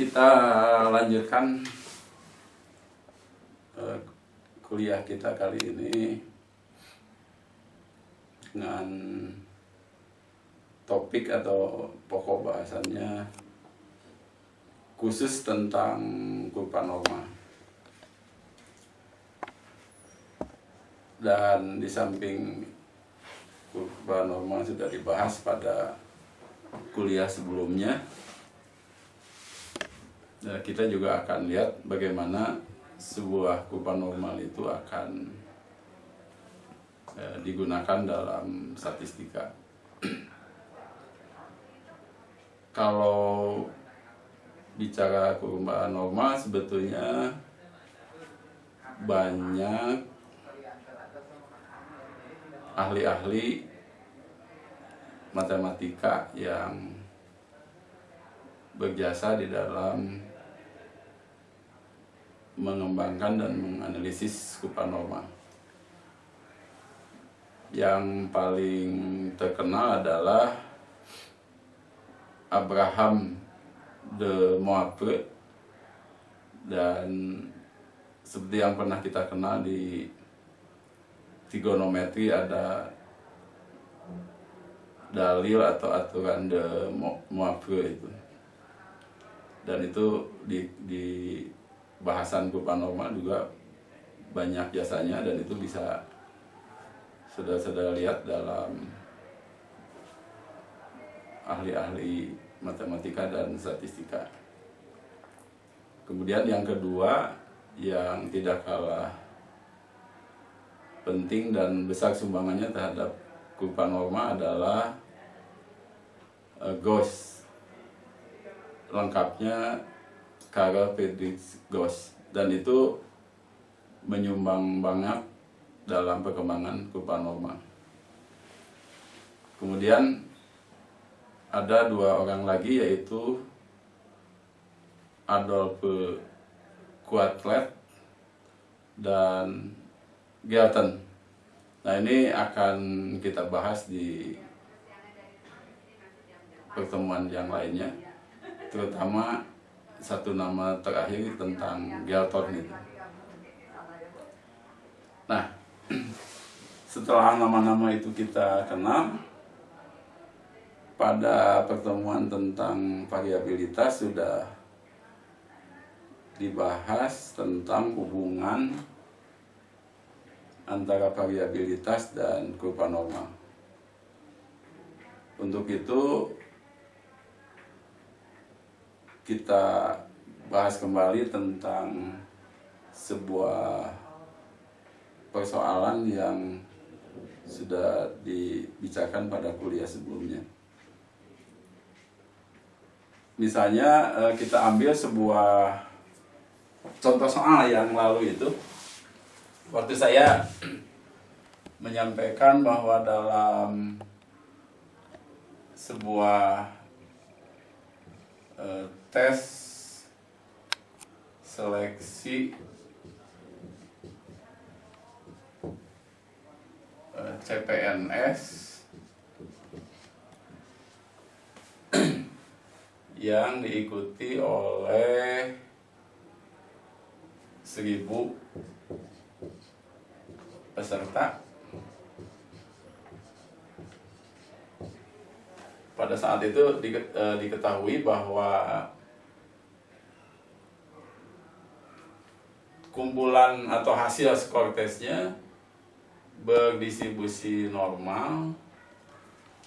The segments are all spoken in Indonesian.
Kita lanjutkan kuliah kita kali ini dengan topik atau pokok bahasannya khusus tentang kurva norma. Dan di samping kurva norma sudah dibahas pada kuliah sebelumnya, kita juga akan lihat bagaimana sebuah kurva normal itu akan digunakan dalam statistika. Kalau bicara kurva normal, sebetulnya banyak ahli-ahli matematika yang berjasa di dalam mengembangkan dan menganalisis kurva normal. Yang paling terkenal adalah Abraham de Moivre, dan seperti yang pernah kita kenal di trigonometri ada dalil atau aturan de Moivre itu. Dan itu di bahasan kurva normal juga banyak jasanya, dan itu bisa saudara lihat dalam ahli-ahli matematika dan statistika. Kemudian yang kedua yang tidak kalah penting dan besar sumbangannya terhadap kurva norma adalah Gauss. Lengkapnya Carl Friedrich Gauss, dan itu menyumbang banget dalam perkembangan kurva norma. Kemudian ada dua orang lagi, yaitu Adolphe Quetelet dan Galton. Nah, ini akan kita bahas di pertemuan yang lainnya, terutama satu nama terakhir tentang Galton itu. Nah, setelah nama-nama itu kita kenal, pada pertemuan tentang variabilitas sudah dibahas tentang hubungan antara variabilitas dan kurva normal. Untuk itu kita bahas kembali tentang sebuah persoalan yang sudah dibicarakan pada kuliah sebelumnya. Misalnya kita ambil sebuah contoh soal yang lalu itu, waktu saya menyampaikan bahwa dalam sebuah tes seleksi CPNS yang diikuti oleh 1.000 peserta. Pada saat itu diketahui bahwa kumpulan atau hasil skor tesnya berdistribusi normal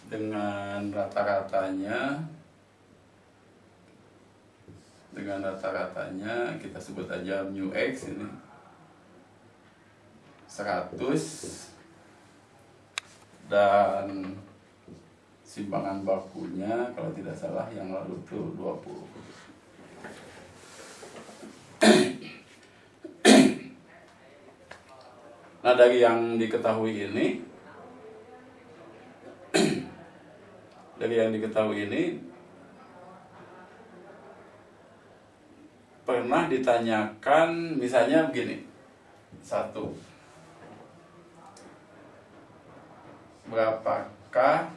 dengan rata-ratanya kita sebut aja mu x ini 100, dan simpangan bakunya kalau tidak salah yang lalu itu 20. Nah, dari yang diketahui ini pernah ditanyakan misalnya begini, 1, berapakah,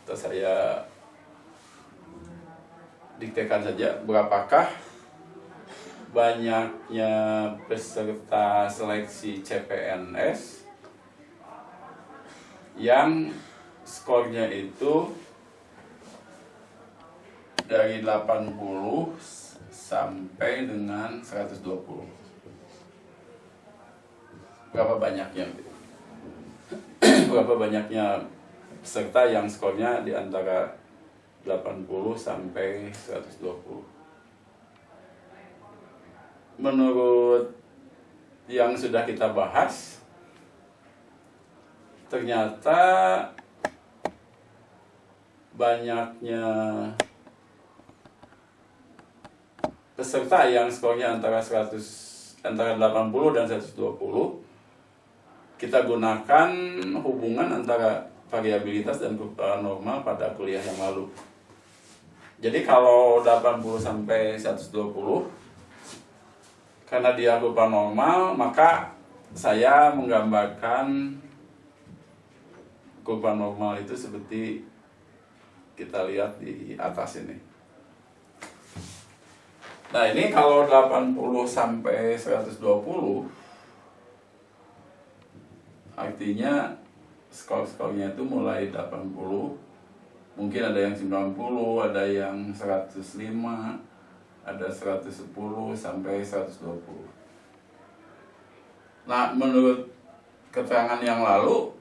atau saya praktekkan saja berapakah banyaknya peserta seleksi CPNS yang skornya itu dari 80 sampai dengan 120. Berapa banyaknya? Berapa banyaknya peserta yang skornya di antara 80 sampai 120. Menurut yang sudah kita bahas, ternyata banyaknya peserta yang skornya antara 80 dan 120, kita gunakan hubungan antara variabilitas dan kurva normal pada kuliah yang lalu. Jadi kalau 80 sampai 120, karena dia kurva normal, maka saya menggambarkan kurva normal itu seperti kita lihat di atas ini. Nah, ini kalau 80 sampai 120, artinya skor-skornya itu mulai 80, mungkin ada yang 90, ada yang 105, ada 110 sampai 120. Nah, menurut keterangan yang lalu,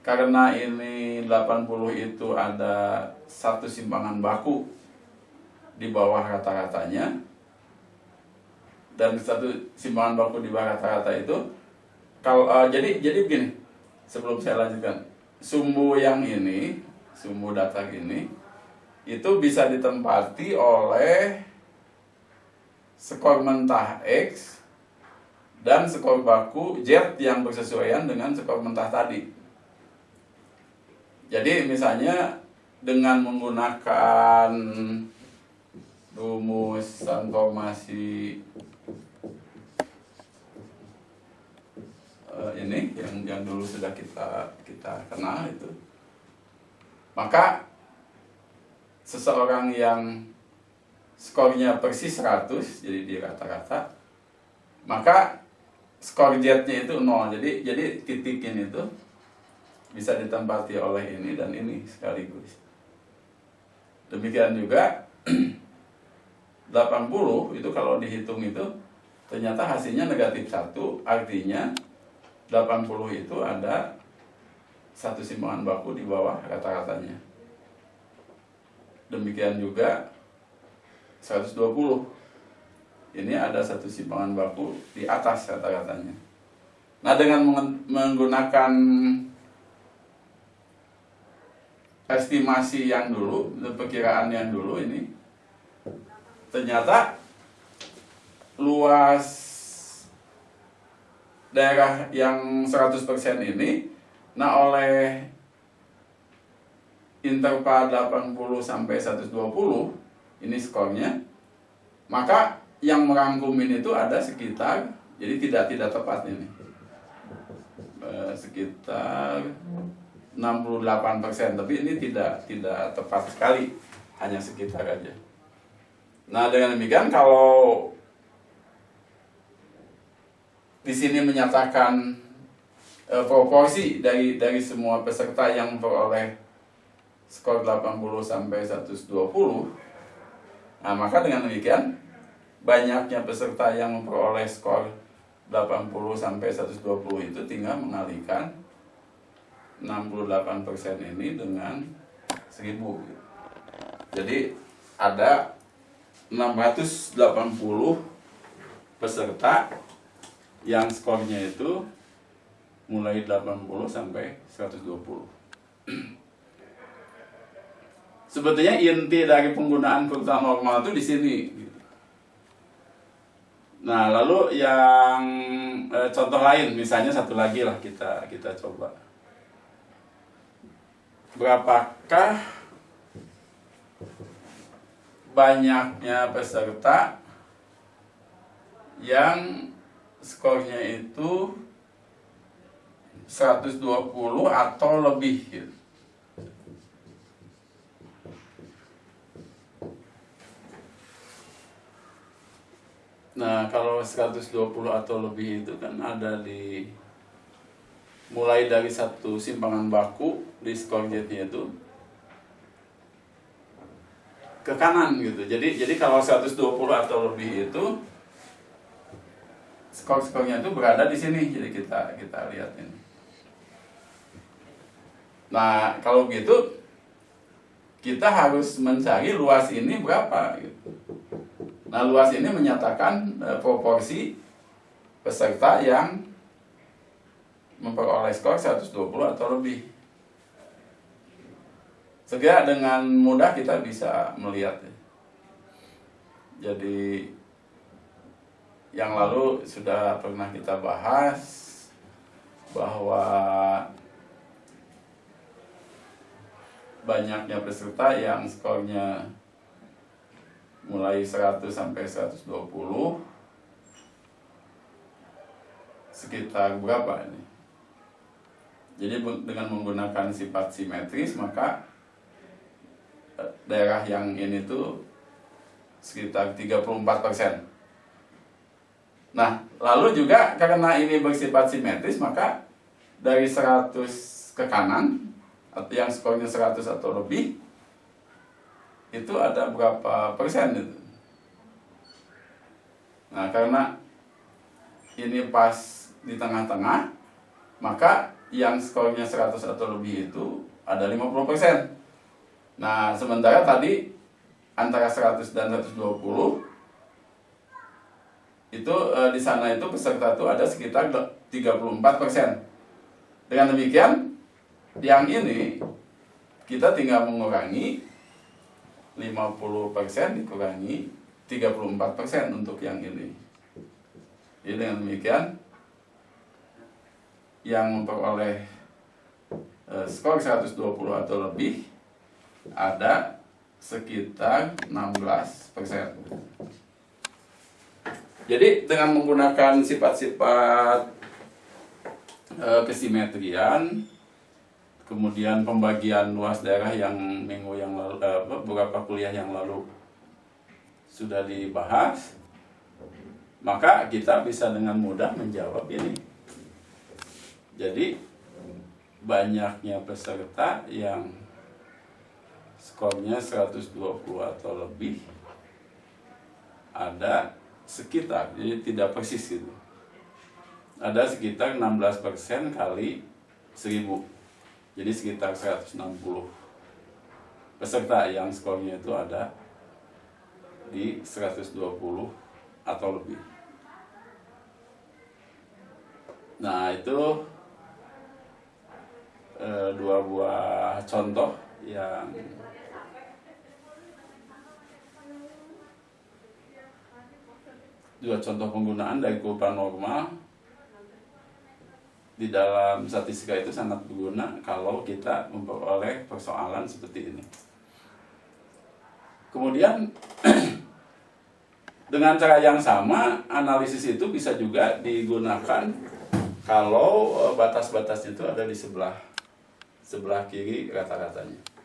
karena ini 80 itu ada satu simpangan baku di bawah rata-ratanya, dan satu simpangan baku di bawah rata-rata itu, kalau jadi begini, sebelum saya lanjutkan, sumbu yang ini, sumbu datar ini, itu bisa ditempati oleh skor mentah X dan skor baku Z yang bersesuaian dengan skor mentah tadi. Jadi misalnya dengan menggunakan rumus transformasi ini yang dulu sudah kita kenal itu, maka seseorang yang skornya persis 100, jadi di rata-rata, maka skor Z-nya itu 0. Jadi titikin itu bisa ditempati oleh ini dan ini sekaligus. Demikian juga 80 itu kalau dihitung itu ternyata hasilnya negatif 1, artinya 80 itu ada satu simpangan baku di bawah rata-ratanya. Demikian juga 120, ini ada satu simpangan baku di atas rata-ratanya. Nah, dengan menggunakan estimasi yang dulu, perkiraan yang dulu ini, ternyata luas daerah yang 100% ini, nah oleh interval 80 sampai 120, ini skornya, maka yang merangkumin itu ada sekitar, jadi tidak tepat ini, sekitar 68%, tapi ini tidak tepat sekali, hanya sekitar aja. Nah, dengan demikian kalau di sini menyatakan proporsi dari semua peserta yang memperoleh skor 80 sampai 120, nah maka dengan demikian banyaknya peserta yang memperoleh skor 80 sampai 120 itu tinggal mengalihkan 68% ini dengan 1000. Jadi ada 680 peserta yang skornya itu mulai 80 sampai 120. Sebetulnya inti dari penggunaan kurva normal itu di sini. Nah, lalu yang contoh lain, misalnya satu lagi lah kita coba. Berapakah banyaknya peserta yang skornya itu 120 atau lebih gitu. Nah, kalau 120 atau lebih itu kan ada di mulai dari satu simpangan baku di skor jetnya itu ke kanan gitu. Jadi kalau 120 atau lebih itu skor-skornya itu berada di sini. Jadi kita lihat ini. Nah, kalau gitu kita harus mencari luas ini berapa gitu. Nah, luas ini menyatakan proporsi peserta yang memperoleh skor 120 atau lebih. Segera dengan mudah kita bisa melihat. Jadi yang lalu sudah pernah kita bahas bahwa banyaknya peserta yang skornya mulai 100 sampai 120 sekitar berapa ini? Jadi dengan menggunakan sifat simetris maka daerah yang ini tuh sekitar 34%. Nah, lalu juga karena ini bersifat simetris maka dari 100 ke kanan atau yang skornya 100 atau lebih itu ada berapa persen itu. Nah, karena ini pas di tengah-tengah maka yang skornya 100 atau lebih itu ada 50%. Nah, sementara tadi antara 100 dan 120 itu di sana itu peserta itu ada sekitar 34%. Dengan demikian, yang ini kita tinggal mengurangi 50% dikurangi 34% untuk yang ini. Jadi dengan demikian, yang memperoleh skor 120 atau lebih ada sekitar 16%. Jadi dengan menggunakan sifat-sifat kesimetrian, kemudian pembagian luas daerah yang minggu yang lalu, beberapa kuliah yang lalu sudah dibahas, maka kita bisa dengan mudah menjawab ini. Jadi banyaknya peserta yang skornya 120 atau lebih ada sekitar, jadi tidak persis gitu, ada sekitar 16% kali 1000, jadi sekitar 160 peserta yang skornya itu ada di 120 atau lebih. Nah, itu dua buah contoh yang penggunaan dari kurva normal di dalam statistika itu sangat berguna kalau kita memperoleh persoalan seperti ini. Kemudian dengan cara yang sama, analisis itu bisa juga digunakan kalau batas-batasnya itu ada di sebelah kiri rata-ratanya.